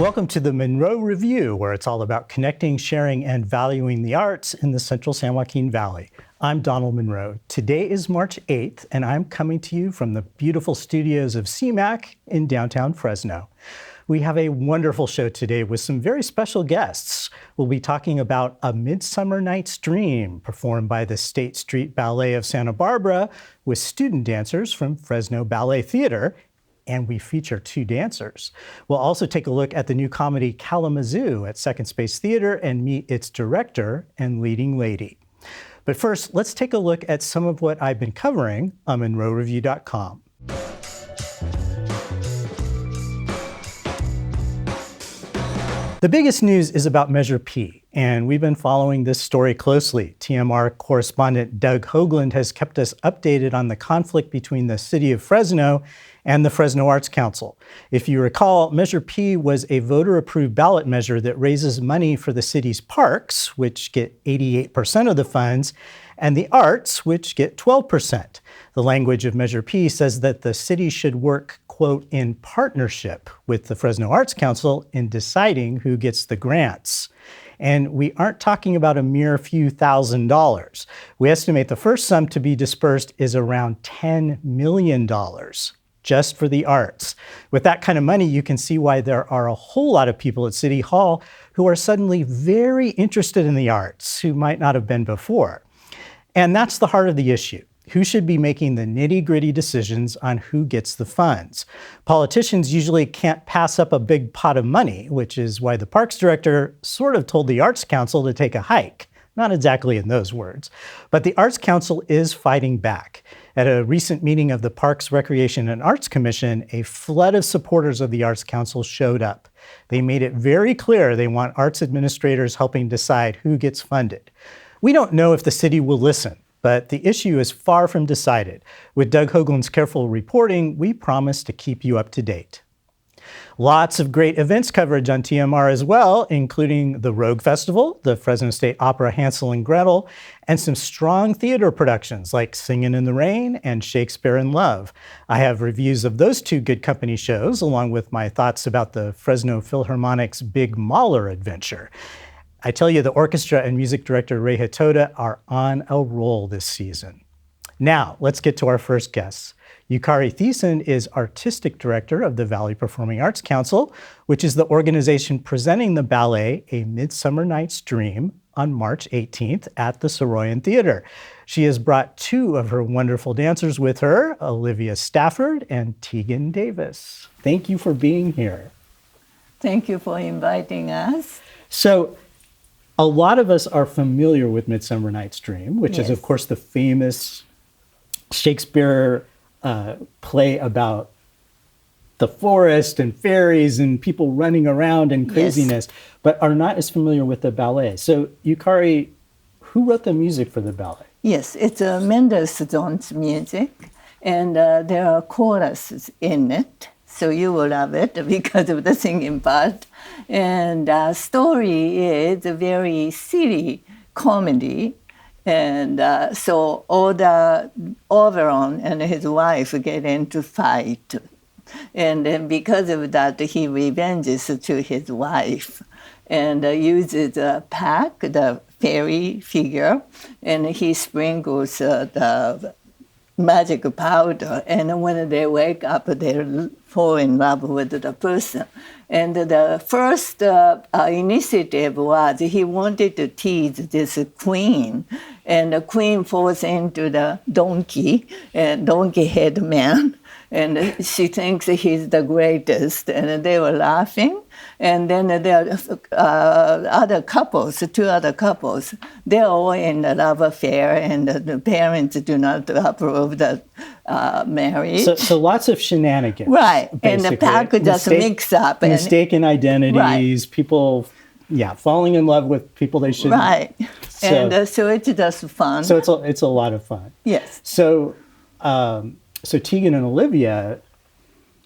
Welcome to the Munro Review, where it's all about connecting, sharing, and valuing the arts in the central San Joaquin Valley. I'm Donald Munro. Today is March 8th, and I'm coming to you from the beautiful studios of CMAC in downtown Fresno. We have a wonderful show today with some very special guests. We'll be talking about A Midsummer Night's Dream, performed by the State Street Ballet of Santa Barbara with student dancers from Fresno Ballet Theater, and we feature two dancers. We'll also take a look at the new comedy Kalamazoo at Second Space Theater and meet its director and leading lady. But first, let's take a look at some of what I've been covering on MunroReview.com. The biggest news is about Measure P, and we've been following this story closely. TMR correspondent Doug Hoagland has kept us updated on the conflict between the city of Fresno and the Fresno Arts Council. If you recall, Measure P was a voter-approved ballot measure that raises money for the city's parks, which get 88% of the funds, and the arts, which get 12%. The language of Measure P says that the city should work, quote, in partnership with the Fresno Arts Council in deciding who gets the grants. And we aren't talking about a mere few $1,000s. We estimate the first sum to be dispersed is around $10 million. Just for the arts. With that kind of money, you can see why there are a whole lot of people at City Hall who are suddenly very interested in the arts who might not have been before. And that's the heart of the issue. Who should be making the nitty-gritty decisions on who gets the funds? Politicians usually can't pass up a big pot of money, which is why the Parks Director sort of told the Arts Council to take a hike. Not exactly in those words. But the Arts Council is fighting back. At a recent meeting of the Parks, Recreation, and Arts Commission, a flood of supporters of the Arts Council showed up. They made it very clear they want arts administrators helping decide who gets funded. We don't know if the city will listen, but the issue is far from decided. With Doug Hoagland's careful reporting, we promise to keep you up to date. Lots of great events coverage on TMR as well, including the Rogue Festival, the Fresno State Opera Hansel and Gretel, and some strong theater productions like Singin' in the Rain and Shakespeare in Love. I have reviews of those two good company shows, along with my thoughts about the Fresno Philharmonic's Big Mahler adventure. I tell you, the orchestra and music director Ray Hatoda are on a roll this season. Now, let's get to our first guests. Yukari Thiessen is Artistic Director of the Valley Performing Arts Council, which is the organization presenting the ballet A Midsummer Night's Dream on March 18th at the Soroyan Theater. She has brought two of her wonderful dancers with her, Olivia Stafford and Tegan Davis. Thank you for being here. Thank you for inviting us. So, a lot of us are familiar with Midsummer Night's Dream, which is, of course, the famous Shakespeare play about the forest and fairies and people running around and craziness, but are not as familiar with the ballet. So, Yukari, who wrote the music for the ballet? Yes, it's Mendelssohn's music, and there are choruses in it, so you will love it because of the singing part. And the story is a very silly comedy. And so all the Oberon and his wife get into fight. And then because of that, he revenges to his wife and uses a pack, the fairy figure, and he sprinkles the magic powder. And when they wake up, they fall in love with the person. And the first initiative was he wanted to tease this queen, and the queen falls into the donkey, and donkey head man, and she thinks he's the greatest, and they were laughing. And then there are other couples, two other couples, they're all in a love affair, and the parents do not approve the marriage. So lots of shenanigans. Right, basically. and the pack just mix up. Mistaken identities, people, falling in love with people they shouldn't. Right, so, and so it's just fun. So it's a lot of fun. Yes. So, so Tegan and Olivia,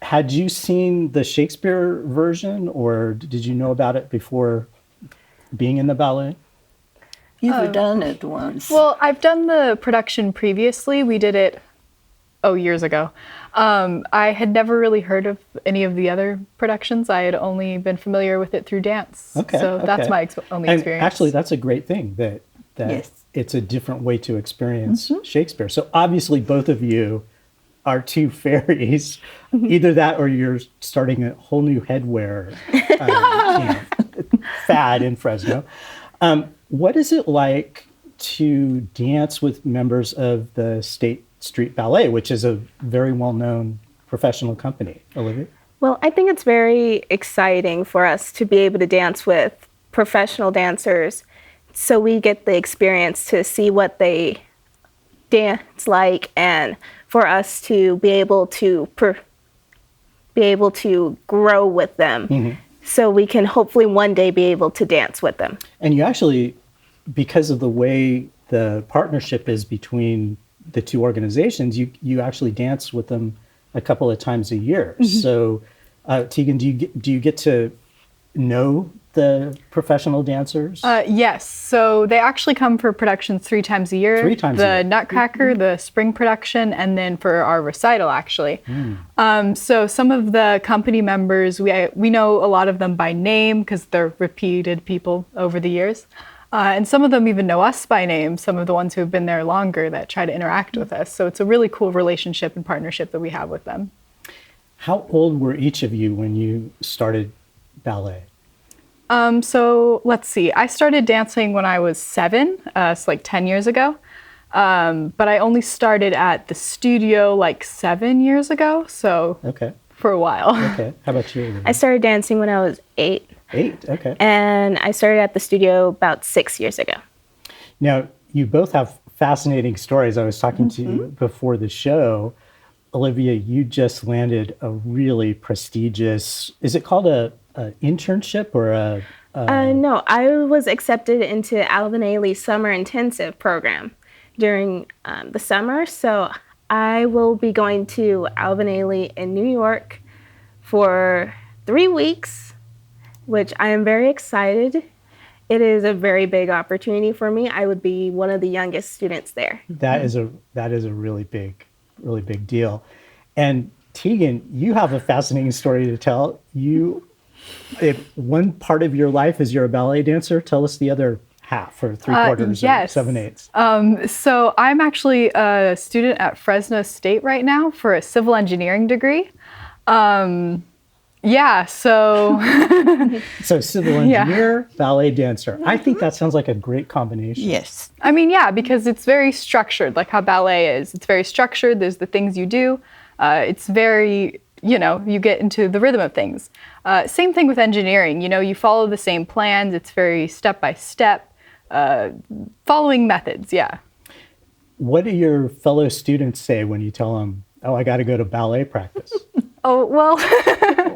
had you seen the Shakespeare version, or did you know about it before being in the ballet? You've done it once. Well, I've done the production previously. We did it years ago. I had never really heard of any of the other productions. I had only been familiar with it through dance. Okay. So that's my only And experience. actually, that's a great thing that Yes. it's a different way to experience Shakespeare. So obviously, both of you are two fairies. Either that, or you're starting a whole new headwear fad in Fresno. What is it like to dance with members of the State Street Ballet, which is a very well-known professional company? Olivia? Well, I think it's very exciting for us to be able to dance with professional dancers, so we get the experience to see what they dance like, and for us to be able to grow with them, so we can hopefully one day be able to dance with them. And you actually, because of the way the partnership is between the two organizations, you actually dance with them a couple of times a year. So, Tegan, do you get to know the professional dancers? Yes. So they actually come for productions 3 times a year. 3 times a year. The Nutcracker, the spring production, and then for our recital, actually. So some of the company members, we know a lot of them by name because they're repeated people over the years. And some of them even know us by name, some of the ones who have been there longer that try to interact with us. So it's a really cool relationship and partnership that we have with them. How old were each of you when you started ballet? So let's see. I started dancing when I was 7, so like 10 years ago. But I only started at the studio like 7 years ago, so for a while. Okay. How about you, Olivia? I started dancing when I was 8. 8, okay. And I started at the studio about 6 years ago. Now, you both have fascinating stories. I was talking to you before the show. Olivia, you just landed a really prestigious, is it called a internship or a... No, I was accepted into Alvin Ailey's summer intensive program during the summer. So I will be going to Alvin Ailey in New York for 3 weeks, which I am very excited. It is a very big opportunity for me. I would be one of the youngest students there. That is a really big deal. And Tegan, you have a fascinating story to tell. If one part of your life is you're a ballet dancer, tell us the other half or 3/4 yes. or 7/8. So I'm actually a student at Fresno State right now for a civil engineering degree. So civil engineer, ballet dancer. I think that sounds like a great combination. Yes. I mean, yeah, because it's very structured, like how ballet is. It's very structured. There's the things you do. It's very, you get into the rhythm of things. Same thing with engineering. You follow the same plans. It's very step by step, following methods. Yeah. What do your fellow students say when you tell them, "Oh, I got to go to ballet practice"? Oh, well.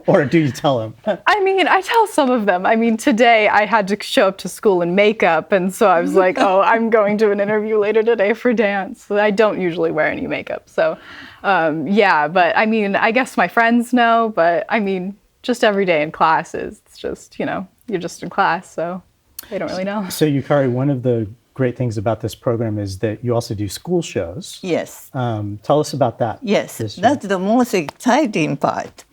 Or do you tell them? I mean, I tell some of them. I mean, today I had to show up to school in makeup, and so I was like, oh, I'm going to an interview later today for dance. I don't usually wear any makeup. So, but I mean, I guess my friends know, but I mean, just every day in classes, it's just, you're just in class, so they don't really know. So, Yukari, one of the great things about this program is that you also do school shows. Yes. Tell us about that. Yes, that's the most exciting part.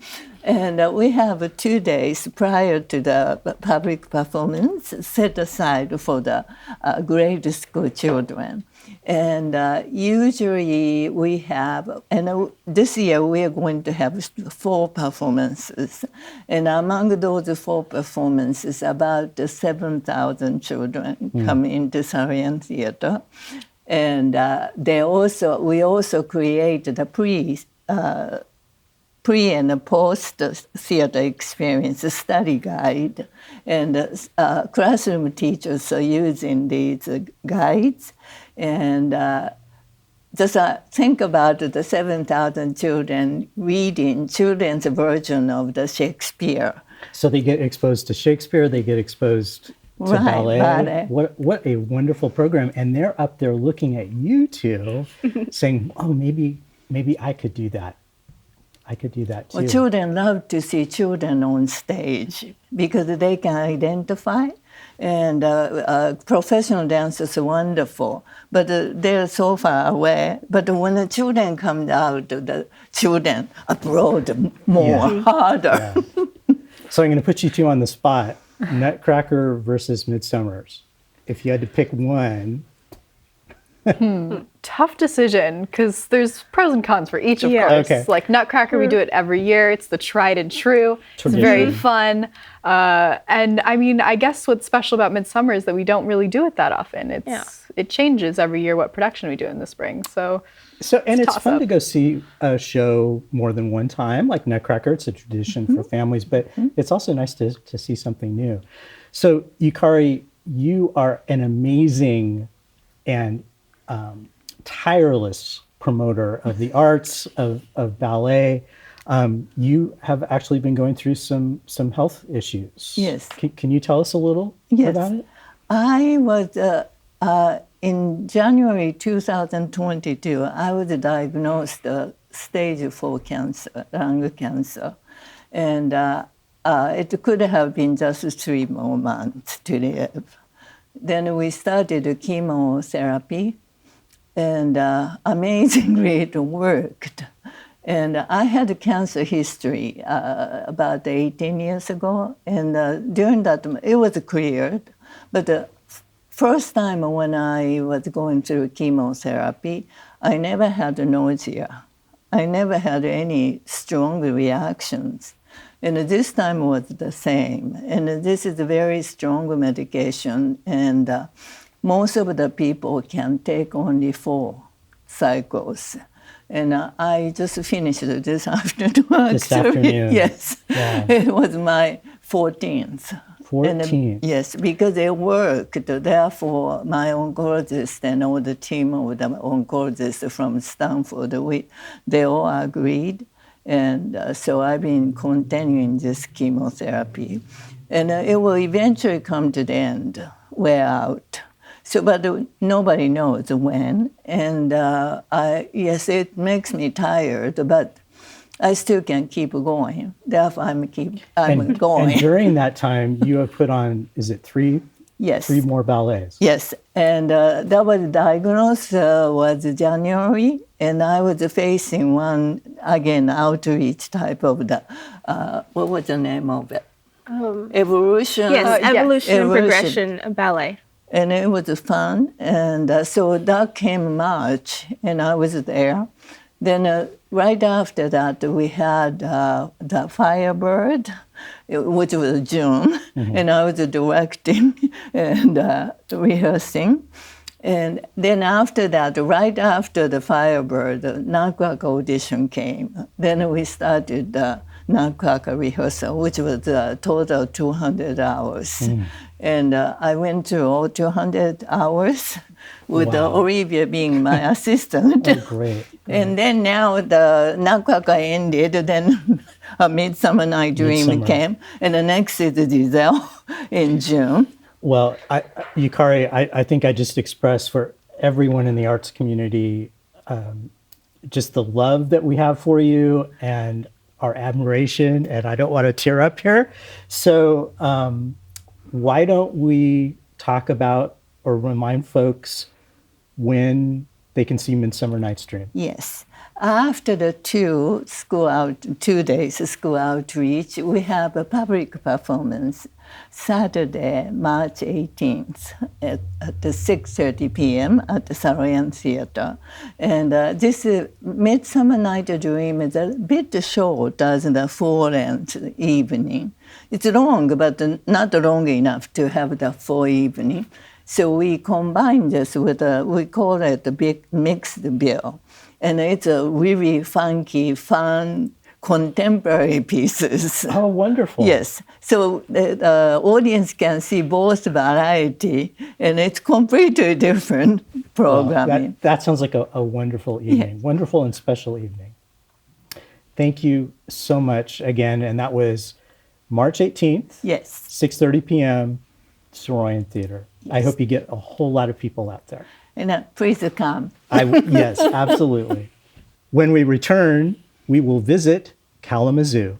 And we have 2 days prior to the public performance set aside for the grade school children. And usually we have, and this year we are going to have 4 performances. And among those 4 performances, about 7,000 children come into Sarian Theater. And we also create the pre and post theater experience study guide, and classroom teachers are using these guides. And just think about the 7,000 children reading children's version of the Shakespeare. So they get exposed to Shakespeare, they get exposed to ballet. What a wonderful program. And they're up there looking at you two saying, oh, maybe I could do that. I could do that too. Well, children love to see children on stage because they can identify And professional dancers are wonderful, but they're so far away. But when the children come out, the children abroad more, harder. Yeah. So I'm going to put you two on the spot. Nutcracker versus Midsummer's. If you had to pick one. Tough decision, because there's pros and cons for each, of course. Okay. Like Nutcracker, we do it every year. It's the tried and true. It's very fun. And I mean, I guess what's special about Midsummer is that we don't really do it that often. It changes every year what production we do in the spring. So and it's fun to go see a show more than one time, like Nutcracker. It's a tradition for families, but it's also nice to see something new. So Yukari, you are an amazing and tireless promoter of the arts, of ballet. You have actually been going through some health issues. Yes. Can you tell us a little about it? I was, in January 2022, I was diagnosed stage 4 cancer, lung cancer. And it could have been just 3 more months to live. Then we started chemotherapy, and amazingly it worked. And I had a cancer history about 18 years ago, and during that, it was cleared. But the first time when I was going through chemotherapy, I never had nausea. I never had any strong reactions. And this time was the same. And this is a very strong medication, and most of the people can take only 4 cycles. And I just finished this afternoon. This afternoon. Yes. Yeah. It was my 14th. 14th. Yes, because it worked. Therefore, my oncologist and all the team of the oncologists from Stanford, they all agreed. And so I've been continuing this chemotherapy. And it will eventually come to the end, wear out. So, but nobody knows when. And yes, it makes me tired, but I still can keep going. Therefore, I'm going. And during that time, you have put on, is it 3? Yes. 3 more ballets. Yes, and that was diagnosed was January, and I was facing one, again, outreach type of the, what was the name of it? Evolution. Yes, evolution and progression of ballet. And it was fun, and so that came March, and I was there. Then right after that, we had the Firebird, which was June, and I was directing and rehearsing. And then after that, right after the Firebird, the Nutcracker audition came. Then we started the Nutcracker rehearsal, which was a total 200 hours. And I went through all 200 hours with Olivia being my assistant. Oh, great. And then now the Nutcracker ended, then A Midsummer Night Dream came, and the next is Giselle in June. Well, Yukari, I think I just expressed for everyone in the arts community just the love that we have for you and our admiration, and I don't want to tear up here. So why don't we talk about or remind folks when they can see Midsummer Night's Dream? Yes. After the 2 days school outreach, we have a public performance Saturday, March 18th at 6:30 p.m. at the Saroyan Theater. And this Midsummer Night's Dream is a bit short as the full-length evening. It's long, but not long enough to have the full evening. So we combine this with we call it a big mixed bill. And it's a really funky, fun, contemporary pieces. Oh, wonderful. Yes. So the audience can see both variety, and it's completely different programming. That sounds like a wonderful evening, wonderful and special evening. Thank you so much again. And that was March 18th, Yes. 6:30 p.m., Saroyan Theater. Yes. I hope you get a whole lot of people out there. And please come. Yes, absolutely. When we return, we will visit Kalamazoo.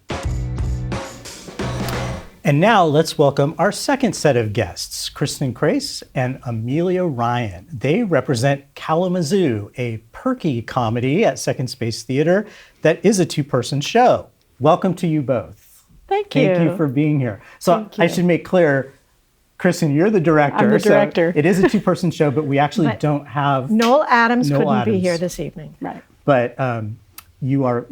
And now let's welcome our second set of guests, Kristin Crase and Amelia Ryan. They represent Kalamazoo, a perky comedy at Second Space Theater that is a two-person show. Welcome to you both. Thank you. Thank you for being here. So I should make clear, Kristin, you're the director. I'm the director. So it is a two-person show, but we actually don't have Noel Adams Noel couldn't be Adams. here this evening. Right. But you are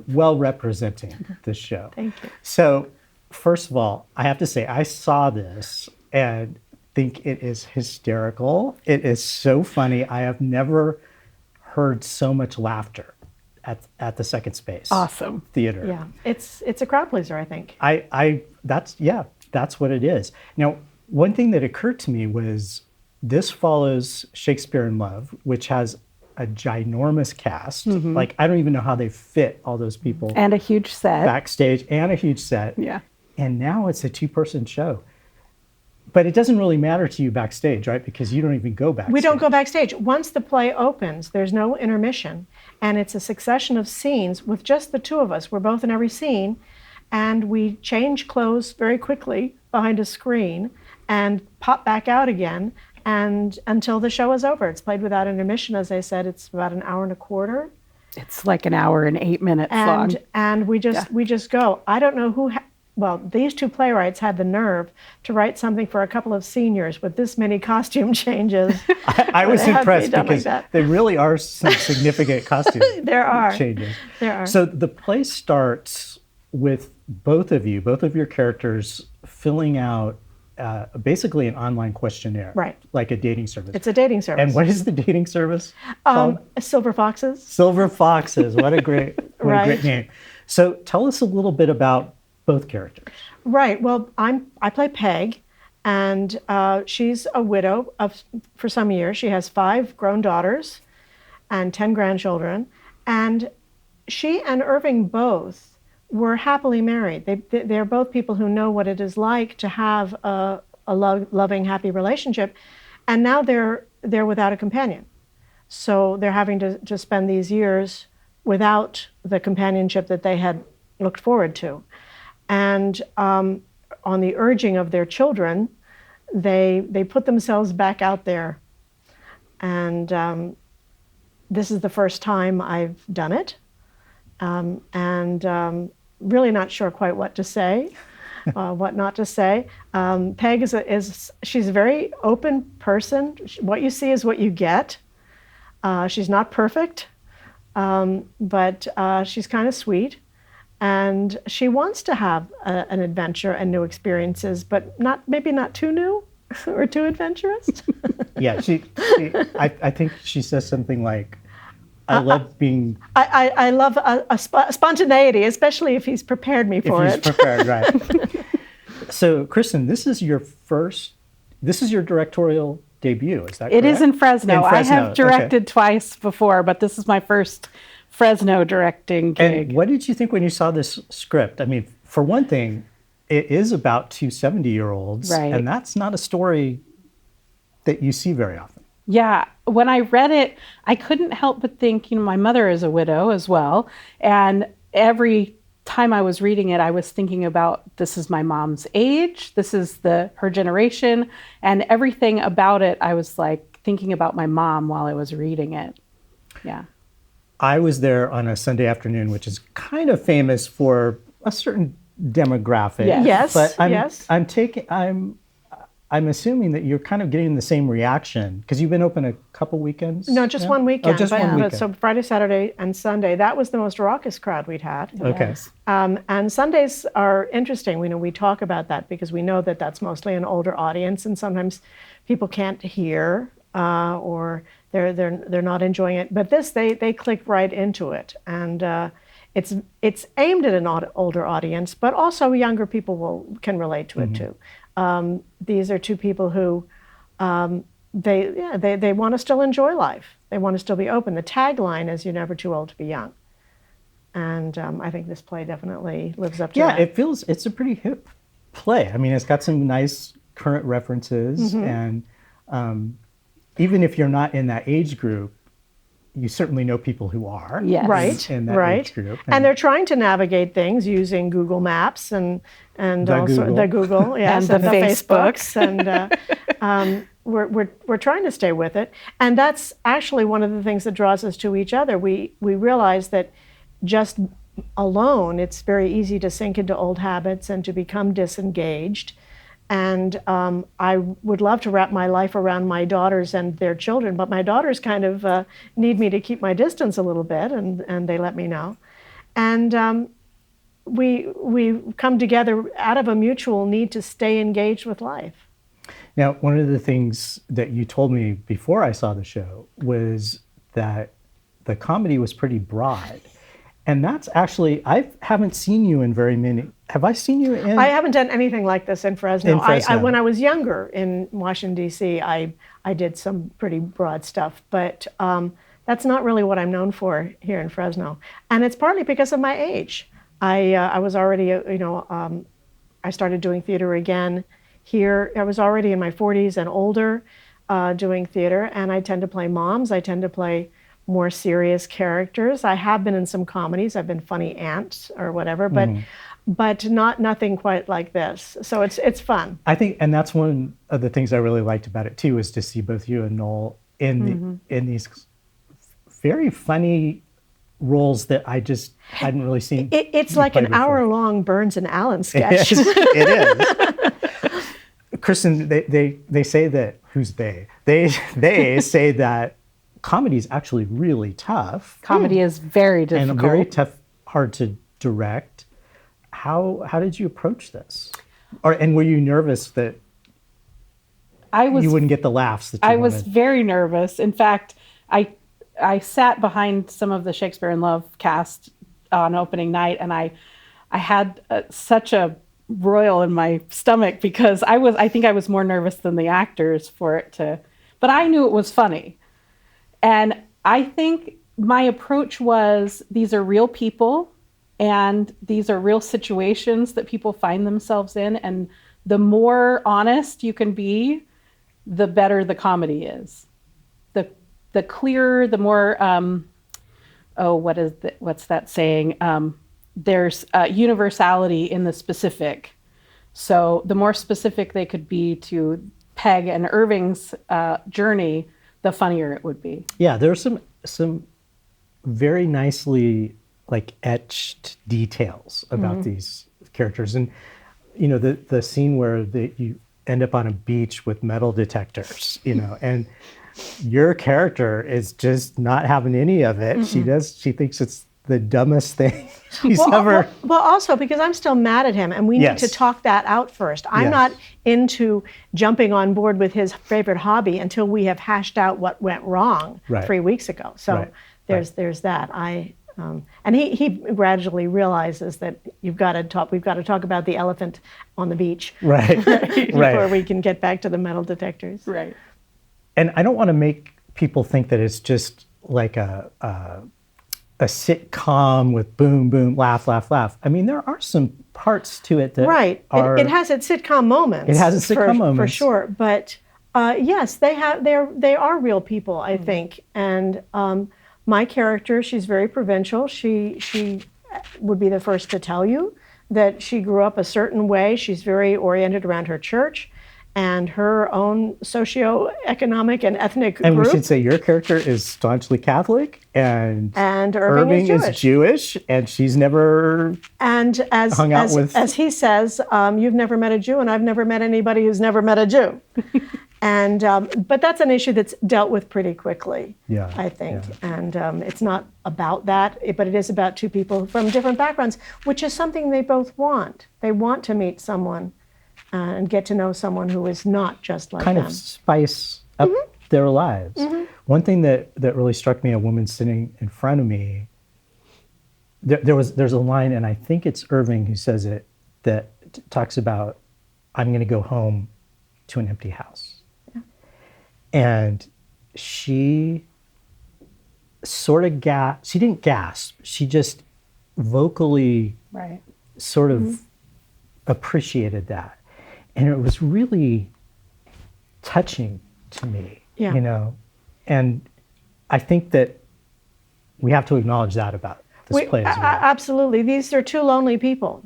well representing this show. Thank you. So first of all, I have to say, I saw this and think it is hysterical. It is so funny. I have never heard so much laughter at the Second Space Awesome. Theater. Yeah, it's a crowd pleaser, I think. That's what it is. Now, one thing that occurred to me was this follows Shakespeare in Love, which has a ginormous cast. Like, I don't even know how they fit all those people And a huge set. backstage and a huge set. Yeah. And now it's a two-person show. But it doesn't really matter to you backstage, right? Because you don't even go backstage. We don't go backstage. Once the play opens, there's no intermission, and it's a succession of scenes with just the two of us. We're both in every scene, and we change clothes very quickly behind a screen and pop back out again, and until the show is over. It's played without intermission. As I said, it's about an hour and a quarter. It's like an hour and 8 minutes long. And we just go. I don't know who. Well, these two playwrights had the nerve to write something for a couple of seniors with this many costume changes. I was It had to be impressed done like because that. there really are some significant costume There are. changes. There are. So the play starts with both of your characters filling out basically an online questionnaire. Right. Like a dating service. It's a dating service. And what is the dating service called? Silver Foxes. Silver Foxes. What a great Right. name. So tell us a little bit about both characters. Right. Well, I play Peg, and she's a widow for some years. She has 5 grown daughters and 10 grandchildren, and she and Irving both were happily married. They're both people who know what it is like to have a loving, happy relationship, and now they're without a companion. So they're having to spend these years without the companionship that they had looked forward to. And on the urging of their children, they put themselves back out there. And this is the first time I've done it. And really not sure quite what to say, what not to say. Peg she's a very open person. What you see is what you get. She's not perfect, but she's kind of sweet. And she wants to have an adventure and new experiences, but maybe not too new or too adventurous. Yeah, I think she says something like, I love being... I love a spontaneity, especially if he's prepared me for if it. he's prepared, right. So, Kristin, this is your directorial debut, is that correct? It is in Fresno. In Fresno, I have directed twice before, but this is my first Fresno directing gig. And what did you think when you saw this script? I mean, for one thing, it is about 2 70-year-olds, Right. and that's not a story that you see very often. Yeah, when I read it, I couldn't help but think, my mother is a widow as well. And every time I was reading it, I was thinking about, this is my mom's age, this is her generation, and everything about it, I was like thinking about my mom while I was reading it. Yeah. I was there on a Sunday afternoon, which is kind of famous for a certain demographic. Yes. But Yes. I'm assuming that you're kind of getting the same reaction because you've been open a couple weekends. No, just now? one weekend. Oh, just one weekend. So Friday, Saturday, and Sunday, that was the most raucous crowd we'd had. Okay. And Sundays are interesting. We talk about that because we know that that's mostly an older audience, and sometimes people can't hear or they're not enjoying it. But this, they click right into it, and it's aimed at an older audience, but also younger people can relate to it too. These are two people who they want to still enjoy life. They want to still be open. The tagline is "You're never too old to be young," and I think this play definitely lives up to that. Yeah, it's a pretty hip play. I mean, it's got some nice current references, and even if you're not in that age group, you certainly know people who are. Yes. Right, In that right. age group. And they're trying to navigate things using Google Maps and The also Google. the Google, yes, And the Facebooks, and we're trying to stay with it. And that's actually one of the things that draws us to each other. We realize that just alone, it's very easy to sink into old habits and to become disengaged. And I would love to wrap my life around my daughters and their children, but my daughters kind of need me to keep my distance a little bit, and they let me know. And we come together out of a mutual need to stay engaged with life. Now, one of the things that you told me before I saw the show was that the comedy was pretty broad. And that's actually, I haven't seen you in very many. Have I seen you in? I haven't done anything like this in Fresno. In Fresno. When I was younger in Washington, D.C., I did some pretty broad stuff, but that's not really what I'm known for here in Fresno. And it's partly because of my age. I was already, I started doing theater again here. I was already in my 40s and older doing theater, and I tend to play moms. I tend to play more serious characters. I have been in some comedies. I've been funny aunt or whatever, but nothing quite like this. So it's fun. I think, and that's one of the things I really liked about it too, is to see both you and Noel in these very funny roles that I just hadn't really seen. It's you like play an before. hour-long Burns and Allen sketch. It is. Kristin, they say that, who's they? They say that comedy is actually really tough. Comedy is very difficult. And very tough, hard to direct. How did you approach this? And were you nervous that you wouldn't get the laughs that you I wanted? was very nervous. In fact, I sat behind some of the Shakespeare in Love cast on opening night, and I had such a roil in my stomach because I think I was more nervous than the actors for it to, but I knew it was funny. And I think my approach was, these are real people and these are real situations that people find themselves in. And the more honest you can be, the better the comedy is. The clearer, the more, what's that saying? There's universality in the specific. So the more specific they could be to Peg and Irving's journey, the funnier it would be. Yeah, there's some very nicely etched details about these characters, and the scene where you end up on a beach with metal detectors, and your character is just not having any of it. She thinks it's the dumbest thing she's ever. Well, also because I'm still mad at him, and we need Yes. to talk that out first. I'm Yes. not into jumping on board with his favorite hobby until we have hashed out what went wrong Right. 3 weeks ago. So Right. there's that. And he gradually realizes that we've got to talk about the elephant on the beach Right. before Right. we can get back to the metal detectors. Right. And I don't want to make people think that it's just like a sitcom with boom, boom, laugh, laugh, laugh. I mean, there are some parts to it that Right. are. It has its sitcom moments. It has its sitcom for moments. sure. But yes, they are real people, I think. And my character, she's very provincial. She would be the first to tell you that she grew up a certain way. She's very oriented around her church and her own socioeconomic and ethnic And group. we should say your character is staunchly Catholic, and Irving is Jewish, and she's never And hung out with- as he says, you've never met a Jew, and I've never met anybody who's never met a Jew. And but that's an issue that's dealt with pretty quickly, Yeah, I think. yeah. And it's not about that, but it is about two people from different backgrounds, which is something they both want. They want to meet someone and get to know someone who is not just like kind them. of spice up their lives. One thing that really struck me, a woman sitting in front of me, there's a line, and I think it's Irving who says it, that talks about, I'm going to go home to an empty house. Yeah. And she sort of she didn't gasp, she just vocally Right. sort of appreciated that. And it was really touching to me, Yeah. And I think that we have to acknowledge that about this play as well. Absolutely. These are two lonely people.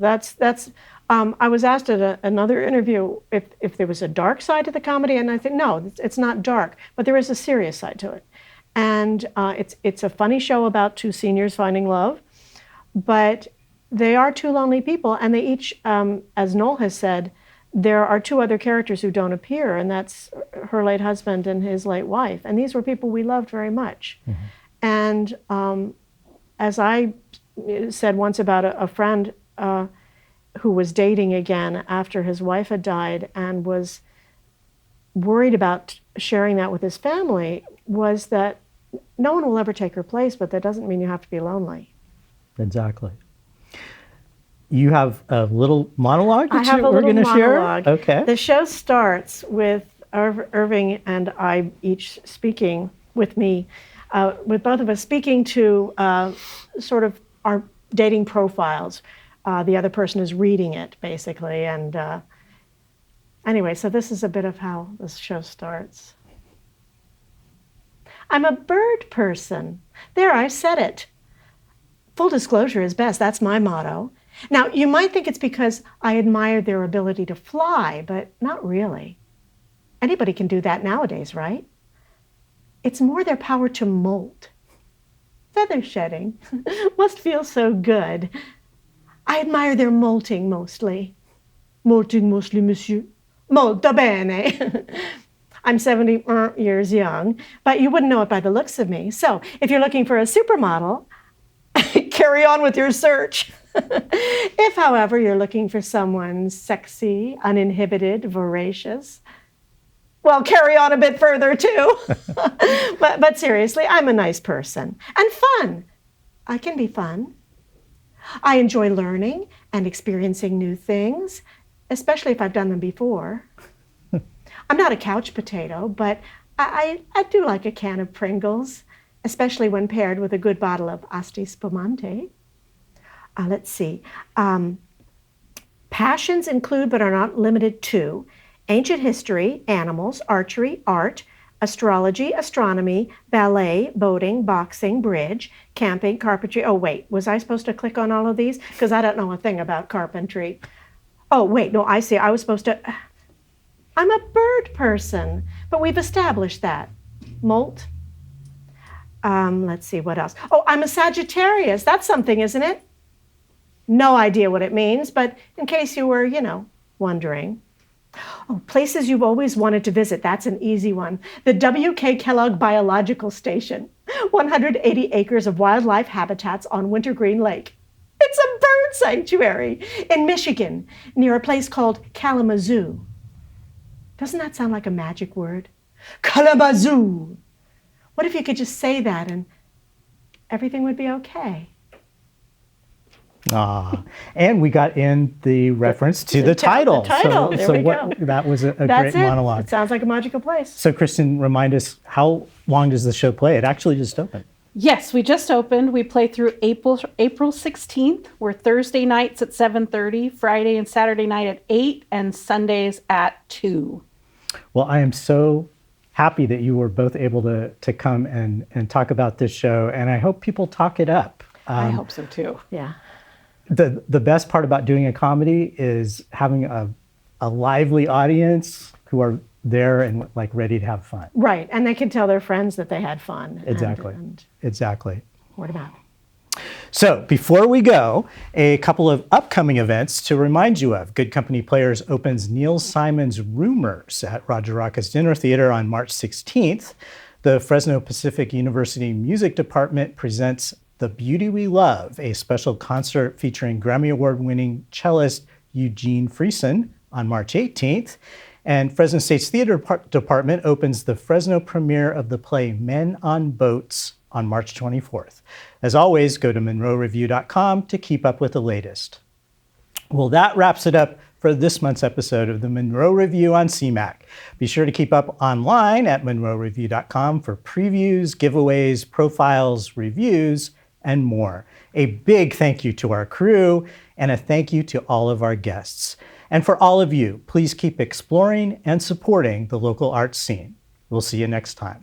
I was asked at another interview if there was a dark side to the comedy, and I think, no, it's not dark, but there is a serious side to it. And it's a funny show about two seniors finding love, but they are two lonely people, and they each, as Noel has said, there are two other characters who don't appear, and that's her late husband and his late wife. And these were people we loved very much. Mm-hmm. And as I said once about a friend who was dating again after his wife had died and was worried about sharing that with his family, was that no one will ever take her place, but that doesn't mean you have to be lonely. Exactly. You have a little monologue that we're going to share? Okay. The show starts with Irving and I each speaking with me, with both of us speaking to sort of our dating profiles. The other person is reading it, basically. And anyway, so this is a bit of how this show starts. I'm a bird person. There, I said it. Full disclosure is best. That's my motto. Now, you might think it's because I admire their ability to fly, but not really. Anybody can do that nowadays, right? It's more their power to molt. Feather shedding must feel so good. I admire their molting mostly. Molting mostly, monsieur. Molto bene. I'm 70 years young, but you wouldn't know it by the looks of me. So if you're looking for a supermodel, carry on with your search. If, however, you're looking for someone sexy, uninhibited, voracious, well, carry on a bit further too. But seriously, I'm a nice person. And fun. I can be fun. I enjoy learning and experiencing new things, especially if I've done them before. I'm not a couch potato, but I do like a can of Pringles, especially when paired with a good bottle of Asti Spumante. Let's see. Passions include, but are not limited to, ancient history, animals, archery, art, astrology, astronomy, ballet, boating, boxing, bridge, camping, carpentry. Oh, wait, was I supposed to click on all of these? Because I don't know a thing about carpentry. Oh, wait, no, I see. I was supposed to... I'm a bird person, but we've established that. Molt. Let's see, what else? Oh, I'm a Sagittarius. That's something, isn't it? No idea what it means, but in case you were, wondering. Oh, places you've always wanted to visit. That's an easy one. The W.K. Kellogg Biological Station. 180 acres of wildlife habitats on Wintergreen Lake. It's a bird sanctuary in Michigan, near a place called Kalamazoo. Doesn't that sound like a magic word? Kalamazoo! What if you could just say that and everything would be okay? And we got in the reference to the title. The title, there we go. That was a great monologue. It sounds like a magical place. So Kristin, remind us, how long does the show play? It actually just opened. Yes, we just opened. We play through April 16th. We're Thursday nights at 7:30, Friday and Saturday night at 8, and Sundays at 2. Well, I am so happy that you were both able to come and talk about this show, and I hope people talk it up. I hope so too. Yeah. The best part about doing a comedy is having a lively audience who are there and like ready to have fun. Right, and they can tell their friends that they had fun. Exactly. Exactly. Word about. So before we go, a couple of upcoming events to remind you of. Good Company Players opens Neil Simon's Rumors at Roger Rocca's Dinner Theater on March 16th. The Fresno Pacific University Music Department presents The Beauty We Love, a special concert featuring Grammy Award-winning cellist Eugene Friesen on March 18th. And Fresno State's Theater Department opens the Fresno premiere of the play Men on Boats on March 24th. As always, go to MunroReview.com to keep up with the latest. Well, that wraps it up for this month's episode of the Munro Review on CMAC. Be sure to keep up online at MunroReview.com for previews, giveaways, profiles, reviews, and more. A big thank you to our crew, and a thank you to all of our guests. And for all of you, please keep exploring and supporting the local arts scene. We'll see you next time.